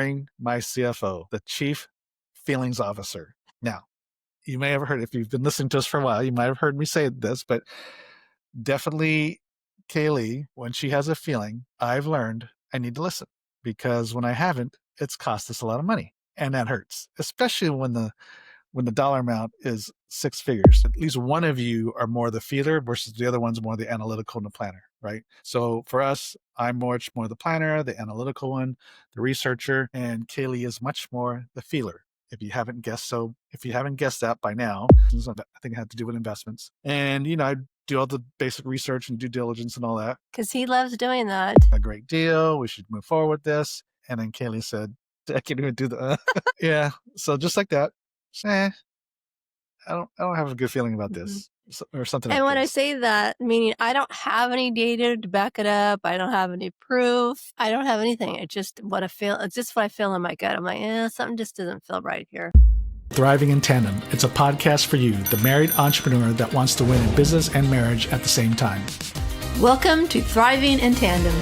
ignoring my CFO, the Chief Feelings Officer. Now, you may have heard, if you've been listening to us for a while, you might have heard me say this, but definitely Kaylee, when she has a feeling, I've learned I need to listen, because when I haven't, it's cost us a lot of money, and that hurts, especially when the dollar amount is six figures. At least one of you are more the feeler versus the other one's more the analytical and the planner, right? So for us, I'm much more the planner, the analytical one, the researcher, and Kaylee is much more the feeler. If you haven't guessed that by now, I think it had to do with investments. And, I do all the basic research and due diligence and all that. Because he loves doing that. A great deal. We should move forward with this. And then Kaylee said, I can't even do the, yeah. So just like that, I don't have a good feeling about this, or something like And when I this. say that, meaning I don't have any data to back it up. I don't have any proof. I don't have anything. It's just what I feel. It's just what I feel in my gut. I'm like, something just doesn't feel right here. Thriving in Tandem. It's a podcast for you, the married entrepreneur that wants to win in business and marriage at the same time. Welcome to Thriving in Tandem.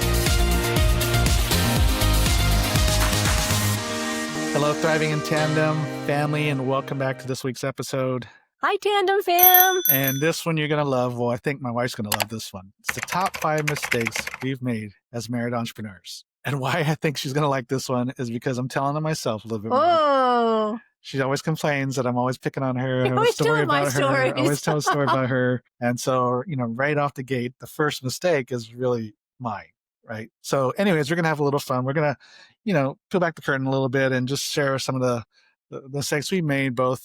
Hello, Thriving in Tandem family, and welcome back to this week's episode. Hi, Tandem fam. And this one you're going to love. Well, I think my wife's going to love this one. It's the top 5 mistakes we've made as married entrepreneurs. And why I think she's going to like this one is because I'm telling her myself a little bit more. She always complains that I'm always picking on her. You're always telling my stories. I always tell a story about her. And so, right off the gate, the first mistake is really mine, right? So anyways, we're going to have a little fun. We're going to, peel back the curtain a little bit and just share some of the mistakes we made, both,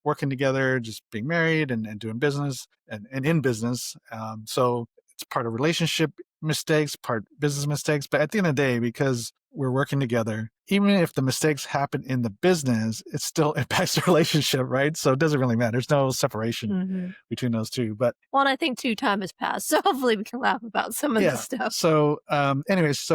working together, just being married and doing business and in business. So it's part of relationship mistakes, part business mistakes. But at the end of the day, because we're working together, even if the mistakes happen in the business, it still impacts the relationship, right? So it doesn't really matter. There's no separation between those two. But well, and I think time has passed. So hopefully we can laugh about some of this stuff. So anyways,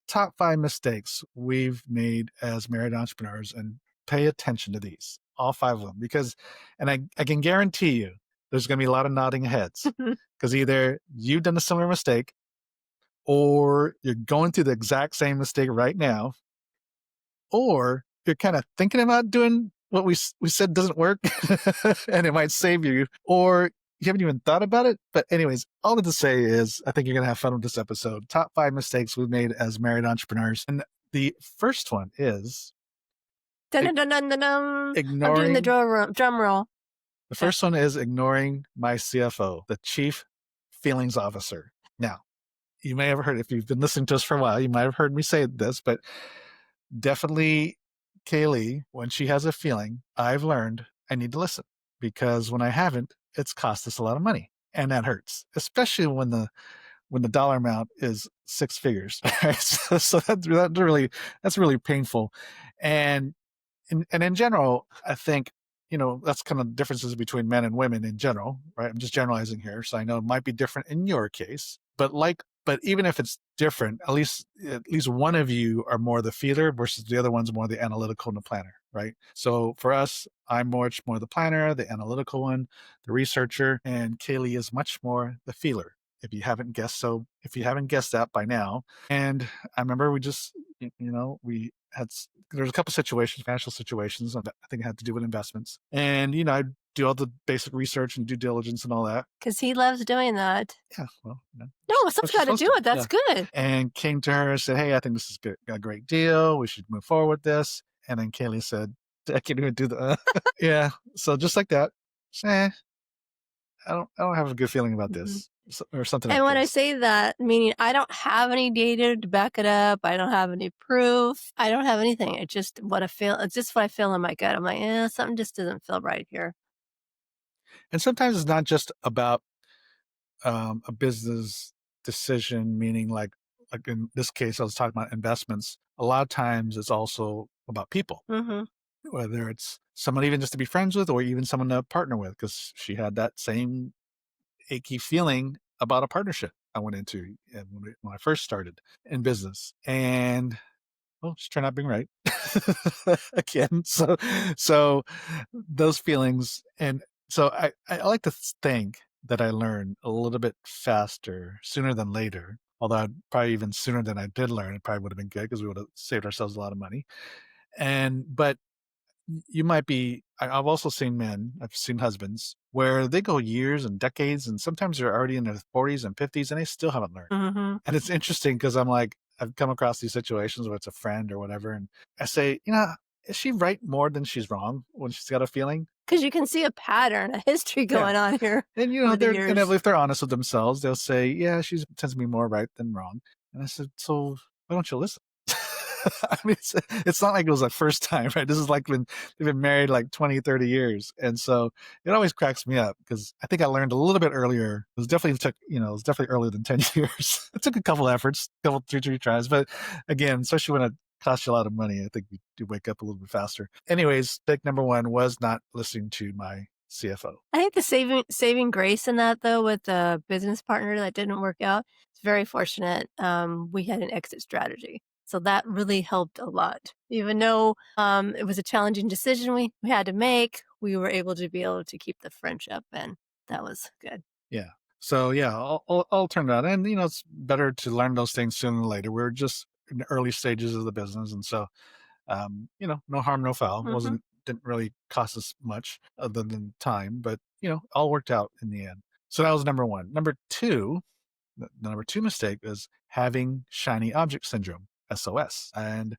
top 5 mistakes we've made as married entrepreneurs, and pay attention to these, all 5 of them, because, and I can guarantee you there's going to be a lot of nodding heads, because either you've done a similar mistake or you're going through the exact same mistake right now, or you're kind of thinking about doing what we said doesn't work and it might save you, or you haven't even thought about it. But anyways, all to say is I think you're going to have fun with this episode. Top 5 mistakes we've made as married entrepreneurs. And the first one is ignoring. I'm doing the drum roll. The first one is ignoring my CFO, the Chief Feelings Officer. Now, you may have heard, if you've been listening to us for a while, you might have heard me say this, but definitely Kaylee, when she has a feeling, I've learned I need to listen, because when I haven't, it's cost us a lot of money, and that hurts, especially when the dollar amount is 6 figures. Right? So that's really painful. And in general, I think, that's kind of differences between men and women in general, right? I'm just generalizing here. So I know it might be different in your case, but even if it's different, at least one of you are more the feeler versus the other one's more the analytical and the planner, right? So for us, I'm much more the planner, the analytical one, the researcher, and Kaylee is much more the feeler. If you haven't guessed that by now. And I remember we just, there's a couple situations, financial situations, I think it had to do with investments. And, I do all the basic research and due diligence and all that. Because he loves doing that. Yeah, well. No, something's got to do it. That's good. And came to her and said, hey, I think this is a great deal. We should move forward with this. And then Kaylee said, I can't even do the, yeah. So just like that, I don't have a good feeling about this. Or something like and when this. I say that, meaning I don't have any data to back it up. I don't have any proof. I don't have anything. It's just what I feel. It's just what I feel in my gut. I'm like, something just doesn't feel right here. And sometimes it's not just about a business decision, meaning like in this case, I was talking about investments. A lot of times it's also about people, whether it's someone even just to be friends with or even someone to partner with, because she had that same achy feeling about a partnership I went into when I first started in business, and she turned out being right again. So those feelings, and so I like to think that I learn a little bit faster, sooner than later, Although I'd probably even sooner than I did learn, it probably would have been good because we would have saved ourselves a lot of money. But you might be, I've also seen men, I've seen husbands where they go years and decades, and sometimes they're already in their 40s and 50s and they still haven't learned. Mhm. And it's interesting because I'm like, I've come across these situations where it's a friend or whatever, and I say, is she right more than she's wrong when she's got a feeling? 'Cause you can see a pattern, a history Yeah. going on here And, over the they're and years. if they're honest with themselves, they'll say, "Yeah, she tends to be more right than wrong." And I said, "So why don't you listen?" I mean, it's not like it was the first time, right? This is like when they've been married like 20, 30 years. And so it always cracks me up because I think I learned a little bit earlier. It was definitely earlier than 10 years. It took a couple efforts, couple, two, three tries. But again, especially when it costs you a lot of money, I think you wake up a little bit faster. Anyways, pick number one was not listening to my CFO. I think the saving grace in that though with the business partner that didn't work out, it's very fortunate, we had an exit strategy. So that really helped a lot. Even though, it was a challenging decision we had to make, we were able to keep the friendship, and that was good. Yeah. So yeah, all turned out, and it's better to learn those things sooner than later. We're just in the early stages of the business, and so no harm, no foul. Mhm, Didn't really cost us much other than time, but all worked out in the end. So that was number one. Number two, the number two mistake is having shiny object syndrome (SOS), and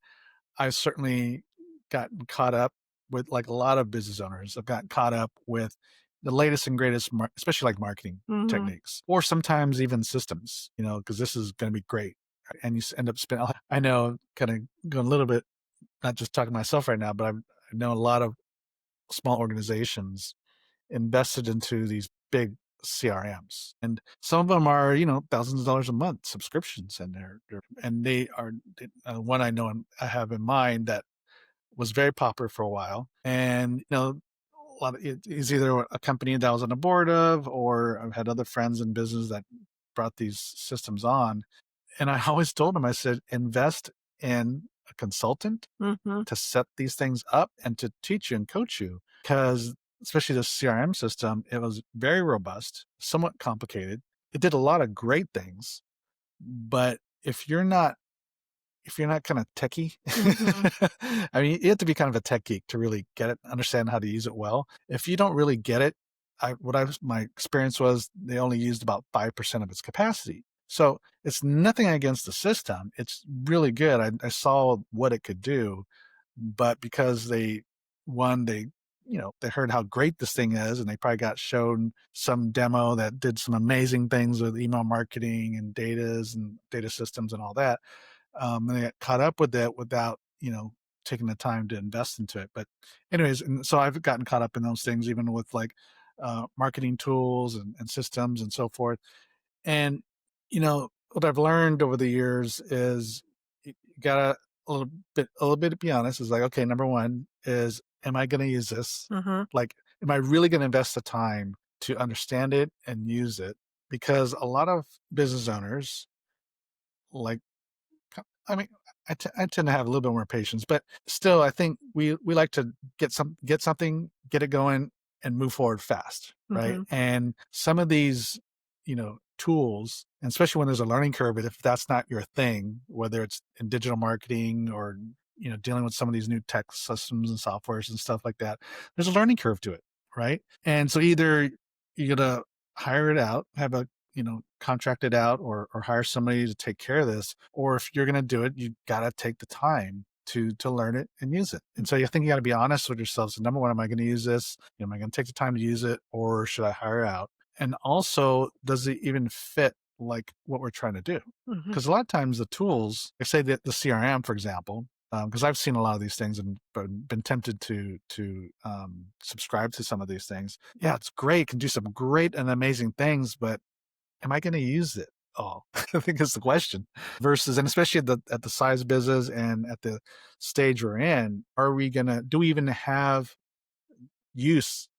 I've certainly gotten caught up with, like a lot of business owners, I've gotten caught up with the latest and greatest, especially like marketing mhm, techniques, or sometimes even systems, because this is going to be great. Right? And end up spending, I know, kind of going a little bit, not just talking to myself right now, but I know a lot of small organizations invested into these big CRMs. And some of them are, thousands of dollars a month subscriptions, and they are one I know I have in mind that was very popular for a while. And, a lot of it is either a company that I was on the board of, or I've had other friends in business that brought these systems on. And I always told them, I said, invest in a consultant mhm, to set these things up and to teach you and coach you. Because especially the CRM system, it was very robust, somewhat complicated. It did a lot of great things, but if you're not kind of techie, mhm, I mean, you have to be kind of a tech geek to really get it, understand how to use it well. If you don't really get it, my experience was they only used about 5% of its capacity. So it's nothing against the system. It's really good. I saw what it could do, but because they heard how great this thing is, and they probably got shown some demo that did some amazing things with email marketing and data systems and all that, and they got caught up with it without, taking the time to invest into it. But anyways, and so I've gotten caught up in those things, even with like marketing tools and systems and so forth. And what I've learned over the years is you gotta a little bit to be honest. Is like, okay, number one is, am I going to use this? mhm. Like, am I really going to invest the time to understand it and use it? Because a lot of business owners, like, I mean, I tend to have a little bit more patience, but still, I think we like to get something, get it going, and move forward fast, right? Mhm. And some of these, tools, and especially when there's a learning curve, if that's not your thing, whether it's in digital marketing or dealing with some of these new tech systems and softwares and stuff like that, there's a learning curve to it, right? And so either you gotta hire it out, have a contract it out, or hire somebody to take care of this. Or if you're going to do it, you got to take the time to learn it and use it. And so you think you got to be honest with yourself. So number one, am I going to use this? Am I going to take the time to use it, or should I hire out? And also, does it even fit like what we're trying to do? Mhm. Because a lot of times the tools, like say that the CRM, for example, because I've seen a lot of these things and been tempted to subscribe to some of these things. Yeah, it's great, can do some great and amazing things, but am I gonna use it all? I think is the question. Versus, and especially at the size business and at the stage we're in, do we even have use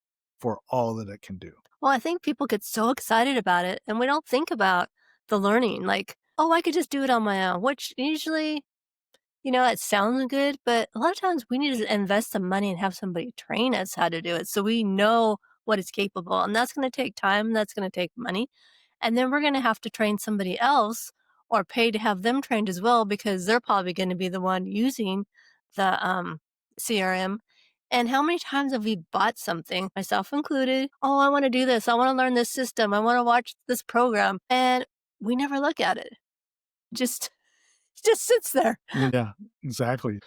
for all that it can do? Well, I think people get so excited about it, and we don't think about the learning, like, "Oh, I could just do it on my own," which usually, it sounds good, but a lot of times we need to invest some money and have somebody train us how to do it so we know what it's capable, and that's gonna take time, that's gonna take money, and then we're gonna have to train somebody else, or pay to have them trained as well because they're probably going to be the one using the CRM. And how many times have we bought something, myself included? Oh, I want to do this. I want to learn this system. I want to watch this program. And we never look at it. Just just sits there. Yeah, exactly.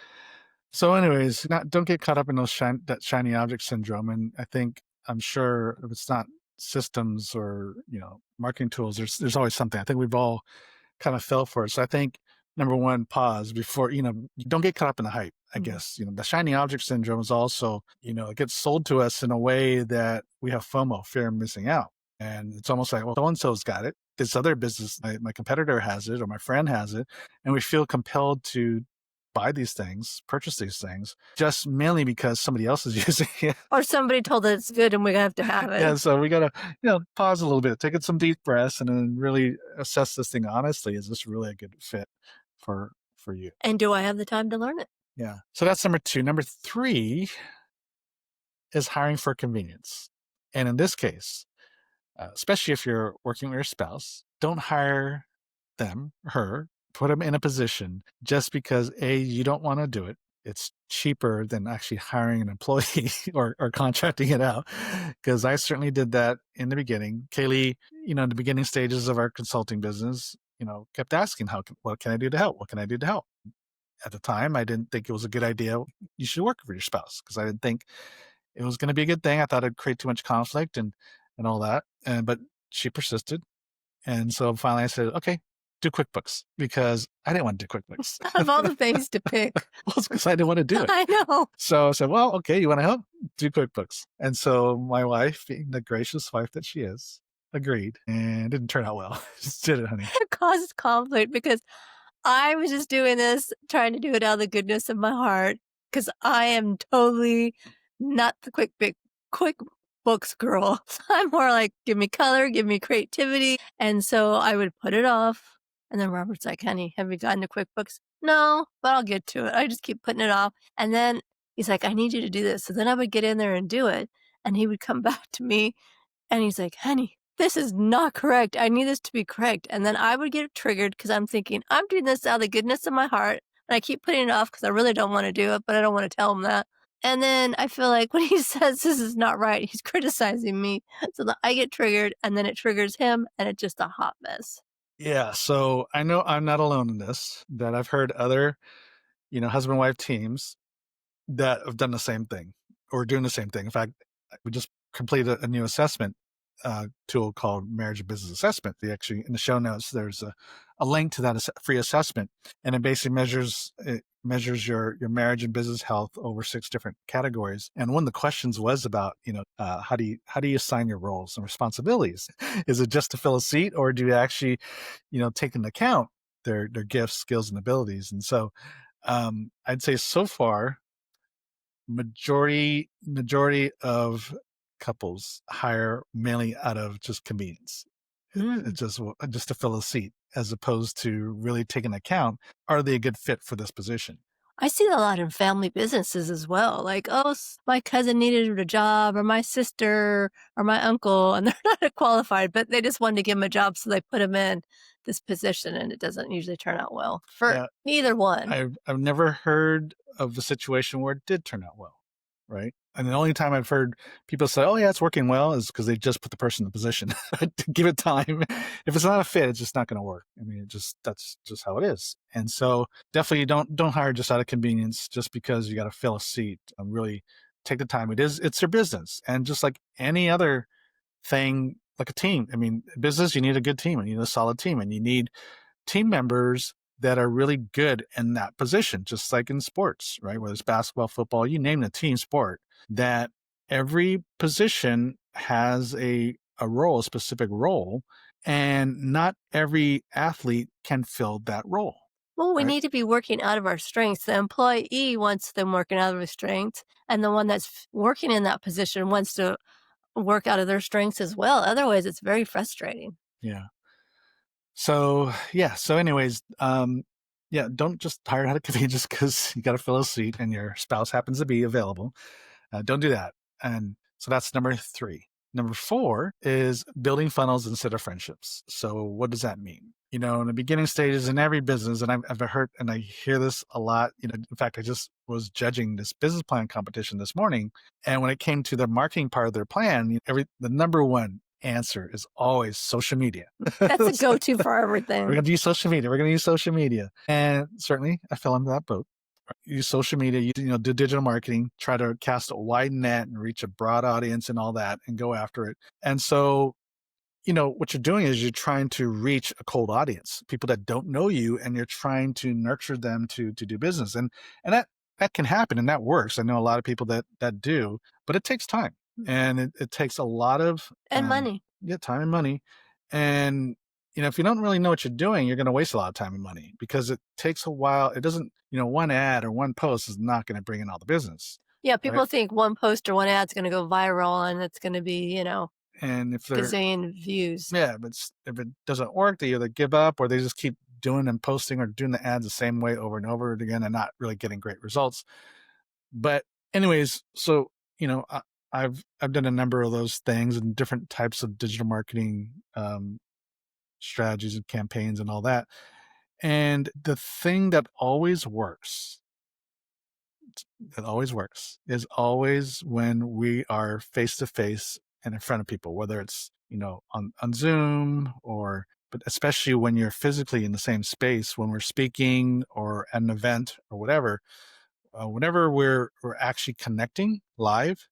So anyways, not don't get caught up in that shiny object syndrome. And I think I'm sure if it's not systems or, marketing tools, there's always something. I think we've all kind of fell for it. So I think number one, pause before, don't get caught up in the hype, I Mhm. guess. The shiny object syndrome is also, it gets sold to us in a way that we have FOMO, fear of missing out. And it's almost like, well, so and so's got it. This other business, my competitor has it or my friend has it. And we feel compelled to buy these things, purchase these things, just mainly because somebody else is using it. Or somebody told us it's good and we have to have Yeah, it. so we gotta, pause a little bit, take in some deep breaths, and then really assess this thing honestly. Is this really a good fit for you? And do I have the time to learn it? Yeah. So that's number two. Number three is hiring for convenience. And in this case, especially if you're working with your spouse, don't hire them, her, put them in a position just because A, you don't want to do it. It's cheaper than actually hiring an employee or contracting it out. Because I certainly did that in the beginning. Kaylee, in the beginning stages of our consulting business, kept asking, what can I do to help? What can I do to help? At the time, I didn't think it was a good idea. You should work for your spouse because I didn't think it was going to be a good thing. I thought it'd create too much conflict and all that. But she persisted, and so finally I said, okay, do QuickBooks because I didn't want to do QuickBooks. Of all the things to pick. Well, it's because I didn't want to do it. I know. So I said, well, okay, you want to help? Do QuickBooks. And so my wife, being the gracious wife that she is, agreed, and it didn't turn out well. Just did it, honey. It caused conflict because I was just doing this, trying to do it out of the goodness of my heart, because I am totally not the QuickBooks girl. I'm more like, give me color, give me creativity. And so I would put it off. And then Robert's like, honey, have you gotten to QuickBooks? No, but I'll get to it. I just keep putting it off. And then he's like, I need you to do this. So then I would get in there and do it. And he would come back to me and he's like, honey, this is not correct. I need this to be correct. And then I would get triggered because I'm thinking, I'm doing this out of the goodness of my heart. And I keep putting it off because I really don't want to do it, but I don't want to tell him that. And then I feel like when he says this is not right, he's criticizing me. So that I get triggered and then it triggers him and it's just a hot mess. Yeah. So I know I'm not alone in this, that I've heard other, husband and wife teams that have done the same thing or doing the same thing. In fact, we just completed a new assessment tool called Marriage and Business Assessment. They actually, in the show notes, there's a link to that free assessment, and it basically measures your marriage and business health over 6 different categories. And one of the questions was about, how do you assign your roles and responsibilities? Is it just to fill a seat, or do you actually, take into account their gifts, skills, and abilities? And so, I'd say so far, majority of couples hire mainly out of just convenience. Mm. Just to fill a seat, as opposed to really taking account, are they a good fit for this position? I see that a lot in family businesses as well. Like, oh, my cousin needed a job, or my sister, or my uncle, and they're not qualified, but they just wanted to give him a job, so they put him in this position, and it doesn't usually turn out well for Yeah, either one. I've never heard of a situation where it did turn out well, right? And the only time I've heard people say, "Oh, yeah, it's working well," is because they just put the person in the position. Give it time. If it's not a fit, it's just not gonna work. I mean, that's just how it is. And so, definitely don't hire just out of convenience, just because you gotta fill a seat. Really take the time. It's your business, and just like any other thing, like a team. I mean, business, you need a good team, and you need a solid team, and you need team members that are really good in that position, just like in sports, right? Whether it's basketball, football, you name the team sport, that every position has a role, a specific role, and not every athlete can fill that role, Well, we right? need to be working out of our strengths. The employee wants them working out of their strengths, and the one that's working in that position wants to work out of their strengths as well. Otherwise, it's very frustrating. Yeah. So yeah. So anyways, yeah, don't just hire out of convenience just because you got to fill a seat and your spouse happens to be available. Don't do that. And so that's number three. Number 4 is building funnels instead of friendships. So what does that mean? In the beginning stages in every business, and I've heard and I hear this a lot. In fact, I just was judging this business plan competition this morning, and when it came to the marketing part of their plan, the number one answer is always social media. That's a It's like, go-to for we're everything. going to use social media. We're going to use social media, and certainly I fell into that boat. Use social media, do digital marketing, try to cast a wide net and reach a broad audience and all that, and go after it. And so what you're doing is you're trying to reach a cold audience, people that don't know you, and you're trying to nurture them to do business. And that can happen and that works. I know a lot of people that do, but it takes time and it takes a lot of And money. yeah, time and money. And if you don't really know what you're doing, you're going to waste a lot of time and money because it takes a while. It doesn't, one ad or one post is not going to bring in all the business, Yeah, right? people think one post or one ad's gonna go viral and it's gonna be, And if they're gazillion views. Yeah, but if it doesn't work, they either give up or they just keep doing and posting or doing the ads the same way over and over again and not really getting great results. But anyways, so I've done a number of those things and different types of digital marketing strategies and campaigns and all that. And the thing that always works is always when we are face to face and in front of people, whether it's, on Zoom but especially when you're physically in the same space, when we're speaking or at an event or whatever, whenever we're actually connecting live,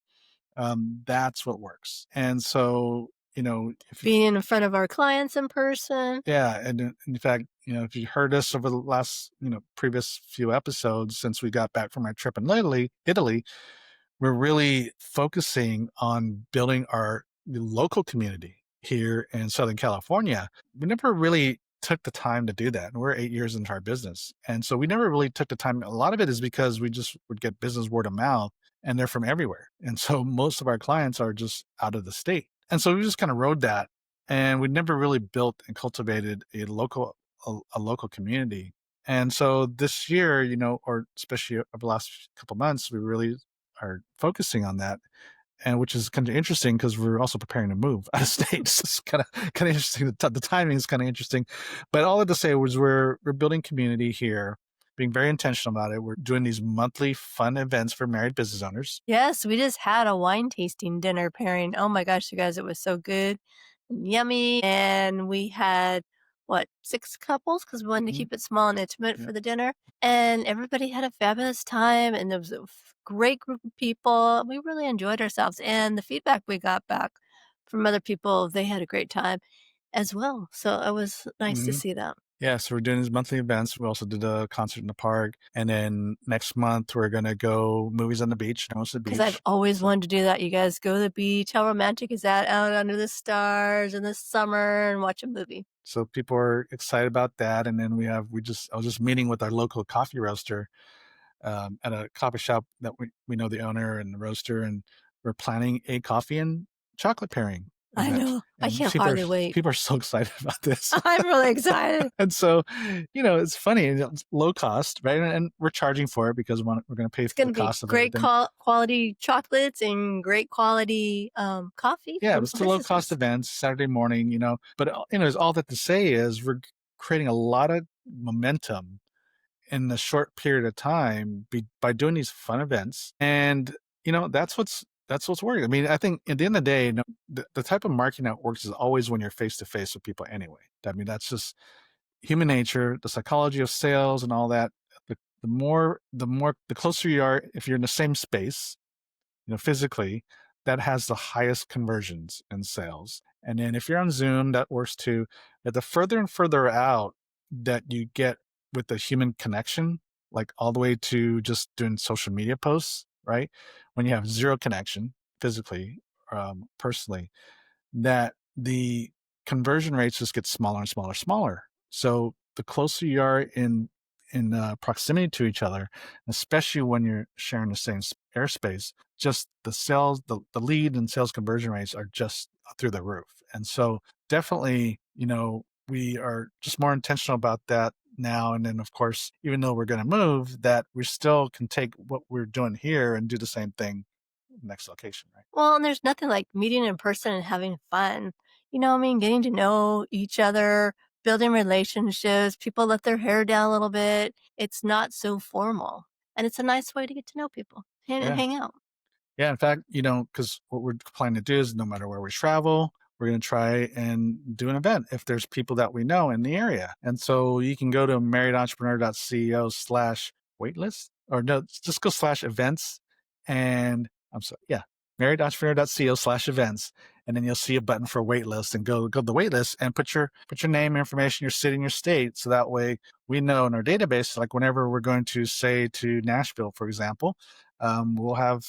that's what works. And so, if you, Being in front of our clients in person. yeah, and in fact, if you heard us over the last, previous few episodes since we got back from our trip in Italy, we're really focusing on building our local community here in Southern California. We never really took the time to do that. And we're 8 years into our business. And so we never really took the time. A lot of it is because we just would get business word of mouth and they're from everywhere. And so most of our clients are just out of the state. And so we just kind of rode that. And we never really built and cultivated a local community. And so this year, or especially over the last couple months, we really are focusing on that, and which is kind of interesting because we're also preparing to move out of state. So it's kind of interesting. The timing is kind of interesting, but all I had to say was we're building community here, being very intentional about it. We're doing these monthly fun events for married business owners. Yes, we just had a wine tasting dinner pairing. Oh my gosh, you guys, it was so good and yummy. And we had, what, 6 couples because we wanted to Mhm. keep it small and intimate Yeah. for the dinner. And everybody had a fabulous time. And there was a great group of people. We really enjoyed ourselves. And the feedback we got back from other people, they had a great time as well. So it was nice to Mhm. see that. Yeah, so we're doing these monthly events. We also did a concert in the park, and then next month we're gonna go movies on the beach. Notice the 'Cause I've beach. always So wanted to do that. You guys go to the beach. How romantic is that? Out under the stars in the summer and watch a movie. so people are excited about that. And then I was just meeting with our local coffee roaster at a coffee shop that we know the owner and the roaster, and we're planning a coffee and chocolate pairing I event. know. I And can't hardly wait. people are so excited about this. I'm really excited. And so, it's funny. It's low cost, right? And we're charging for it because we're going to pay It's for the gonna be cost of great everything. quality chocolates and great quality, coffee Yeah, it from was two low cost businesses. events Saturday morning. But is all that to say is we're creating a lot of momentum in a short period of time by doing these fun events. And that's what's working. I mean, I think at the end of the day, the type of marketing that works is always when you're face to face with people anyway. I mean, that's just human nature, the psychology of sales and all that. The closer you are, if you're in the same space, physically, that has the highest conversions in sales. And then if you're on Zoom, that works too. But the further and further out that you get with the human connection, like all the way to just doing social media posts, right? When you have zero connection physically, personally, that the conversion rates just get smaller and smaller, and smaller. So the closer you are in proximity to each other, especially when you're sharing the same airspace, just the lead and sales conversion rates are just through the roof. And so definitely, we are just more intentional about that now. And then, of course, even though we're going to move, that we still can take what we're doing here and do the same thing next location, right? Well, and there's nothing like meeting in person and having fun. You know what I mean? Getting to know each other, building relationships, people let their hair down a little bit. It's not so formal. And it's a nice way to get to know people and Yeah. hang out. Yeah, in fact, because what we're planning to do is no matter where we travel, we're going to try and do an event if there's people that we know in the area. And so you can go to marriedentrepreneur.co/waitlist, or no, just go slash events. And I'm sorry, yeah, marriedentrepreneur.co/events. And then you'll see a button for waitlist, and go to the waitlist and put your name, information, your city, and your state. So that way we know in our database, like whenever we're going to say to Nashville, for example, we'll have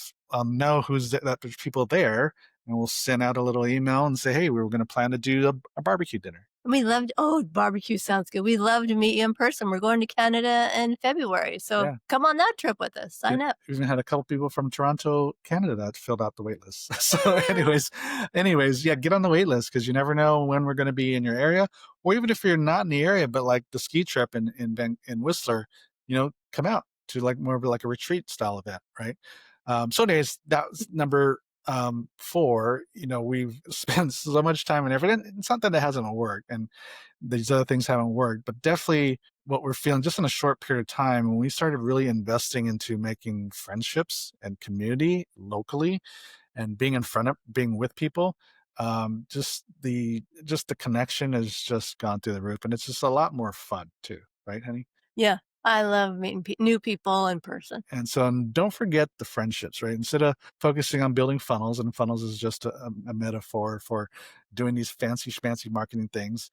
know that there's people there, and we'll send out a little email and say, "Hey, we were going to plan to do a barbecue dinner." And we loved oh, barbecue sounds good. We love to meet you in person. We're going to Canada in February. So Yeah, come on that trip with us. we Sign up. even had a couple people from Toronto, Canada, that filled out the wait list. So, Yeah. yeah, get on the wait list because you never know when we're going to be in your area, or even if you're not in the area, but like the ski trip in Whistler, come out to like more of like a retreat style event, right? So, anyways, that was number 4. We've spent so much time and effort, and it's not that it hasn't worked, and these other things haven't worked, but definitely what we're feeling just in a short period of time when we started really investing into making friendships and community locally and being with people, just the connection has just gone through the roof, and it's just a lot more fun too, right, honey? Yeah. I love meeting new people in person. And so, and don't forget the friendships, right? Instead of focusing on building funnels, and funnels is just a metaphor for doing these fancy schmancy marketing things.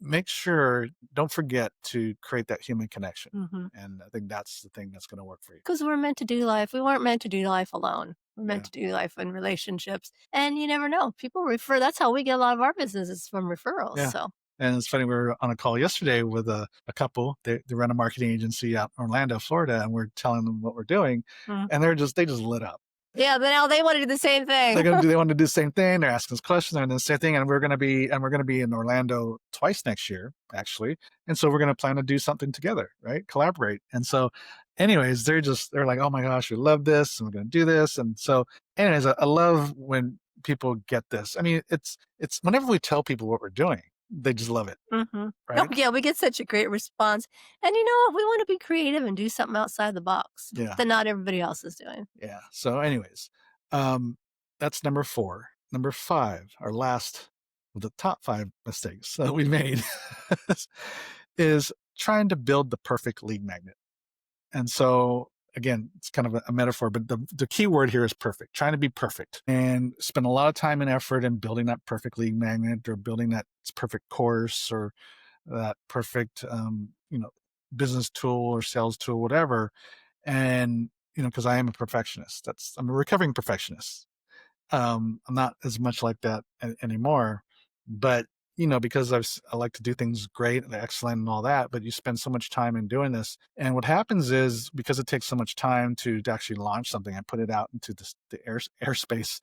Make sure, don't forget to create that human connection. Mhm. And I think that's the thing that's going to work for you. 'Cause we're meant to do life. We weren't meant to do life alone. We're meant Yeah. to do life in relationships, and you never know. People refer that's how we get a lot of our businesses from referrals, Yeah. so And it's funny, we were on a call yesterday with a couple. They run a marketing agency out in Orlando, Florida, and we're telling them what we're doing. mm. And they just lit up. Yeah, but now they wanna do the same thing. They want to do the same thing. They're asking us questions and the same thing. And we're gonna be in Orlando twice next year, actually. And so we're gonna plan to do something together, right? Collaborate. And so, anyways, they're like, oh my gosh, we love this, and we're gonna do this. And so, anyways, I love when people get this. I mean, it's whenever we tell people what we're doing, they just love it, Mhm. Oh, right? yeah, we get such a great response, and you know what? We wanna be creative and do something outside the box Yeah. that not everybody else is doing. Yeah. So, anyways, um, that's number 4. Number 5, our last of the top 5 mistakes that we made is trying to build the perfect lead magnet. And so, again, it's kind of a metaphor, but the key word here is perfect, trying to be perfect and spend a lot of time and effort in building that perfect lead magnet, or building that perfect course, or that perfect, business tool or sales tool, whatever. And, because I am a perfectionist, I'm a recovering perfectionist. I'm not as much like that anymore, but because I like to do things great and excellent and all that, but you spend so much time in doing this. And what happens is, because it takes so much time to actually launch something and put it out into the airspace,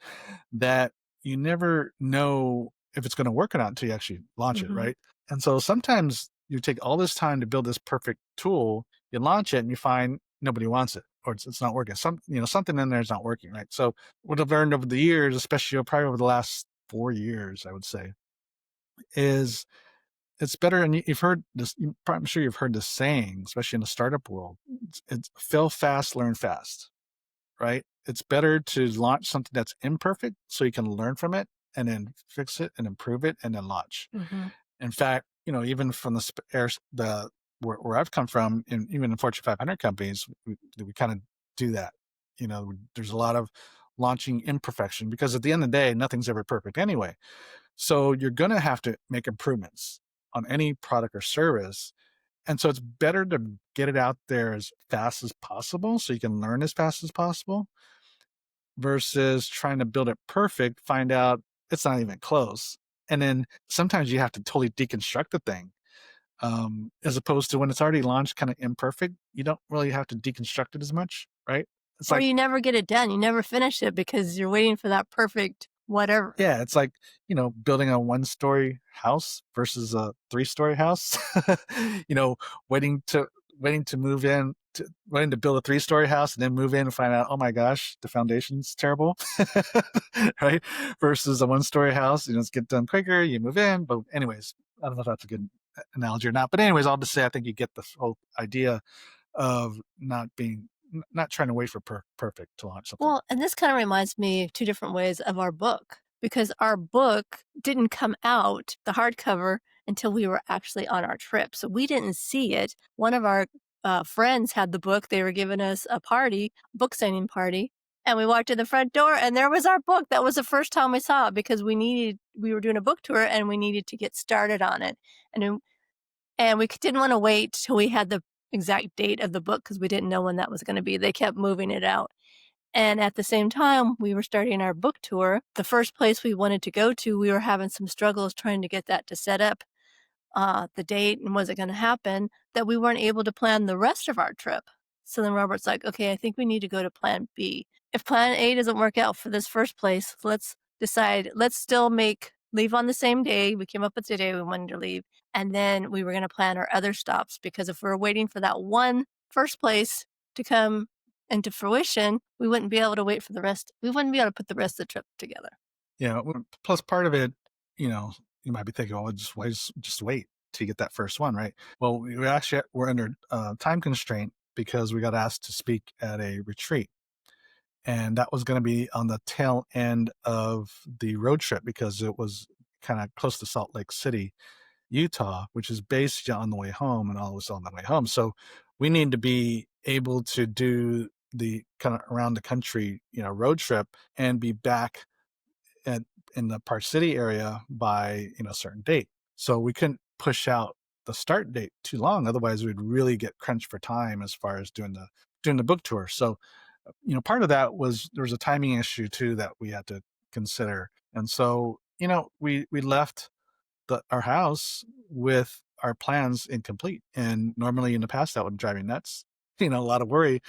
that you never know if it's going to work or not until you actually launch it, Mhm. right? And so sometimes you take all this time to build this perfect tool, you launch it, and you find nobody wants it, or it's not working. Something in there is not working, right? So what I've learned over the years, especially probably over the last 4 years, I would say, is it's better. And you've heard this, I'm sure you've heard this saying, especially in the startup world, it's fail fast, learn fast, right? It's better to launch something that's imperfect so you can learn from it, and then fix it and improve it and then launch. Mhm. In fact, even from where I've come from, even in Fortune 500 companies, we kind of do that. There's a lot of launching imperfection, because at the end of the day, nothing's ever perfect anyway. So you're going to have to make improvements on any product or service. And so it's better to get it out there as fast as possible so you can learn as fast as possible, versus trying to build it perfect, find out it's not even close. And then sometimes you have to totally deconstruct the thing, as opposed to when it's already launched kind of imperfect, you don't really have to deconstruct it as much, right? It's Or like, you never get it done. You never finish it because you're waiting for that perfect whatever. yeah, it's like, building a 1-story house versus a 3-story house, you know, waiting to waiting to move in wanting to build a 3-story house and then move in and find out, oh my gosh, the foundation's terrible, right? Versus a 1-story house, it's get done quicker, you move in. But anyways, I don't know if that's a good analogy or not. But anyways, I'll just say I think you get the whole idea of not trying to wait for perfect to launch something. Well, and this kind of reminds me 2 different ways of our book, because our book didn't come out, the hardcover, until we were actually on our trip. So we didn't see it. One of our friends had the book. They were giving us a party, book signing party. And we walked to the front door and there was our book. That was the first time we saw it because we were doing a book tour and we needed to get started on it. And we didn't want to wait till we had the exact date of the book because we didn't know when that was going to be. They kept moving it out. And at the same time, we were starting our book tour. The first place we wanted to go to, we were having some struggles trying to get that to set up the date and was it going to happen, that we weren't able to plan the rest of our trip. So then Robert's like, okay, I think we need to go to plan B. If plan A doesn't work out for this first place, let's decide, let's still leave on the same day. We came up with the day we wanted to leave. And then we were going to plan our other stops because if we were waiting for that one first place to come into fruition, we wouldn't be able to wait for the rest. We wouldn't be able to put the rest of the trip together. Yeah. Plus part of it, you might be thinking, oh, just wait till you get that first one, right? Well, we're under time constraint because we got asked to speak at a retreat. And that was going to be on the tail end of the road trip because it was kind of close to Salt Lake City, Utah, which is based on the way home and all was on the way home. So we need to be able to do the kind of around the country, road trip and be back in the Park City area by, a certain date. So we couldn't push out the start date too long. Otherwise we'd really get crunched for time as far as doing the book tour. So, part of that was there was a timing issue too that we had to consider. And so, we left our house with our plans incomplete. And normally in the past that would drive me nuts, a lot of worry.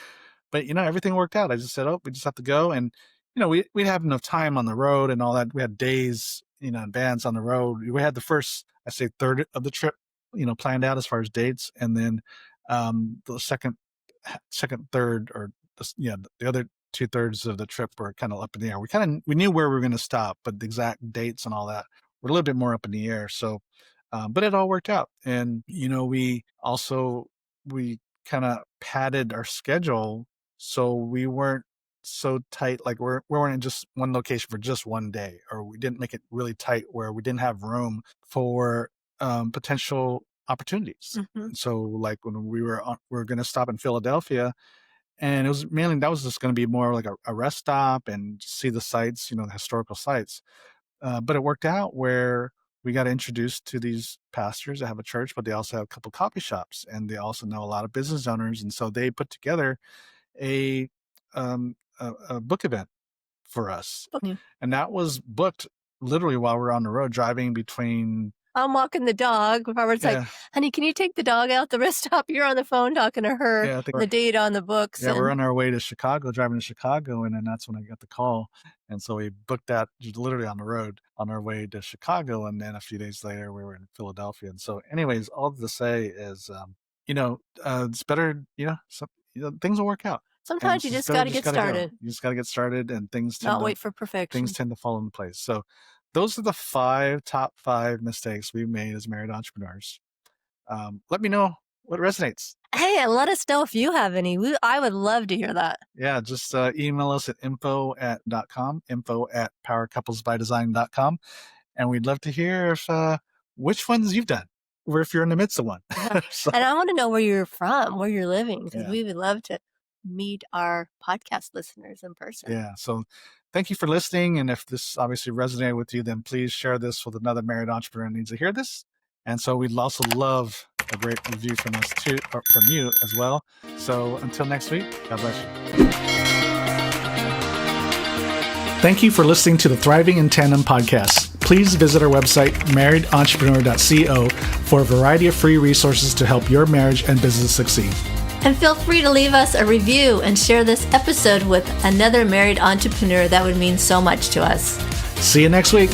But everything worked out. I just said, oh, we just have to go. And we'd have enough time on the road and all that. We had days, in advance on the road. We had the first, I say, third of the trip, planned out as far as dates. And then the second, third, or the other 2/3 of the trip were kind of up in the air. We knew where we were going to stop, but the exact dates and all that were a little bit more up in the air. So, but it all worked out. And, we kind of padded our schedule so we weren't so tight, like we weren't in just one location for just one day, or we didn't make it really tight where we didn't have room for potential opportunities. Mm-hmm. So like when we were going to stop in Philadelphia, and it was mainly, that was just going to be more like a rest stop and see the sites, the historical sites. But it worked out where we got introduced to these pastors that have a church, but they also have a couple coffee shops, and they also know a lot of business owners. And so they put together a book event for us. Okay. And that was booked literally while we were on the road driving between. I'm walking the dog. Robert's like, honey, can you take the dog out the rest stop? You're on the phone talking to her. Yeah, I think the date on the books. Yeah, we're on our way to Chicago, driving to Chicago, and then that's when I got the call. And so we booked that literally on the road on our way to Chicago, and then a few days later we were in Philadelphia. And so anyways, all to say is, it's better, things will work out. Sometimes you just got to get started. You just got to get started, and things not wait for perfection. Things tend to fall into place. So those are the top 5 mistakes we've made as married entrepreneurs. Let me know what resonates. Hey, let us know if you have any. I would love to hear that. Yeah, just email us at info@.com, info@powercouplesbydesign.com. And we'd love to hear which ones you've done, or if you're in the midst of one. Yeah. So, and I want to know where you're from, where you're living, because Yeah. we would love to meet our podcast listeners in person. Yeah. So thank you for listening. And if this obviously resonated with you, then please share this with another married entrepreneur who needs to hear this. And so we'd also love a great review from us too, or from you as well. So until next week, God bless you. Thank you for listening to the Thriving in Tandem podcast. Please visit our website, marriedentrepreneur.co, for a variety of free resources to help your marriage and business succeed. And feel free to leave us a review and share this episode with another married entrepreneur. That would mean so much to us. See you next week.